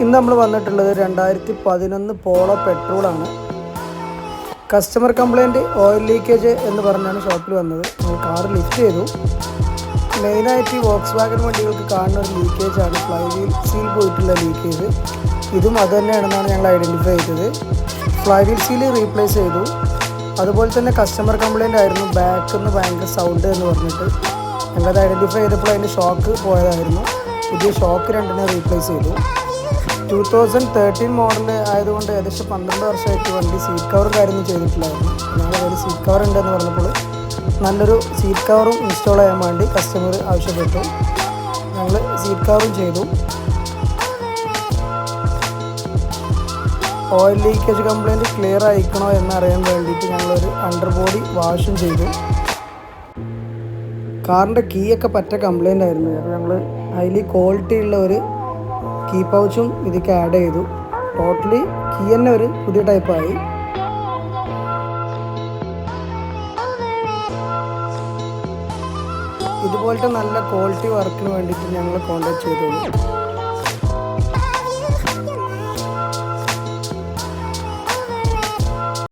ഇന്ന് നമ്മൾ വന്നിട്ടുള്ളത് 2011 പോളോ പെട്രോളാണ്. കസ്റ്റമർ കംപ്ലയിൻറ്റ് ഓയിൽ ലീക്കേജ് എന്ന് പറഞ്ഞാണ് ഷോപ്പിൽ വന്നത്. നമ്മൾ കാർ ലിഫ്റ്റ് ചെയ്തു. മെയിനായിട്ട് ഈ വോക്സ് വാഗൺ വണ്ടികൾക്ക് കാണുന്ന ഒരു ലീക്കേജാണ് ഫ്ലൈ വീൽ സീൽ പോയിട്ടുള്ള ലീക്കേജ്. ഇതും അത് തന്നെയാണെന്നാണ് ഞങ്ങൾ ഐഡൻറ്റിഫൈ ചെയ്തത്. ഫ്ലൈ വീൽ സീൽ റീപ്ലേസ് ചെയ്തു. അതുപോലെ തന്നെ കസ്റ്റമർ കംപ്ലയിൻ്റ് ആയിരുന്നു, ബാക്കിൽ നിന്ന് ഭയങ്കര സൗണ്ട് എന്ന് പറഞ്ഞിട്ട്. ഞങ്ങളത് ഐഡൻറ്റിഫൈ ചെയ്തപ്പോൾ അതിൻ്റെ ഷോക്ക് പോയതായിരുന്നു. പുതിയ ഷോക്ക് രണ്ടിനെ റീപ്ലേസ് ചെയ്തു. 2013 മോഡൽ ആയതുകൊണ്ട് ഏകദേശം 12 വർഷമായിട്ട് വണ്ടി സീറ്റ് കവറും കാര്യമൊന്നും ചെയ്തിട്ടില്ലായിരുന്നു. ഞങ്ങൾ അതിൽ സീറ്റ് കവർ ഉണ്ടെന്ന് പറഞ്ഞപ്പോൾ നല്ലൊരു സീറ്റ് കവറും ഇൻസ്റ്റാൾ ചെയ്യാൻ വേണ്ടി കസ്റ്റമർ ആവശ്യപ്പെട്ടു. ഞങ്ങൾ സീറ്റ് കവറും ചെയ്തു. ഓയിൽ ലീക്കേജ് കംപ്ലയിൻറ്റ് ക്ലിയർ ആയിക്കണോ എന്നറിയാൻ വേണ്ടിയിട്ട് ഞങ്ങളൊരു അണ്ടർ ബോഡി വാഷും ചെയ്തു. കാറിൻ്റെ കീ ഒക്കെ പറ്റ കംപ്ലയിൻ്റ് ആയിരുന്നു. ഞങ്ങൾ ഹൈലി ക്വാളിറ്റി ഉള്ള ഒരു കീ പൗച്ചും ഇതിലേക്ക് ആഡ് ചെയ്തു. ടോട്ടലി കീ തന്നെ ഒരു പുതിയ ടൈപ്പായി. ഇതുപോലത്തെ നല്ല ക്വാളിറ്റി വർക്കിന് വേണ്ടിയിട്ട് ഞങ്ങൾ കോൺടാക്ട് ചെയ്തോളൂ.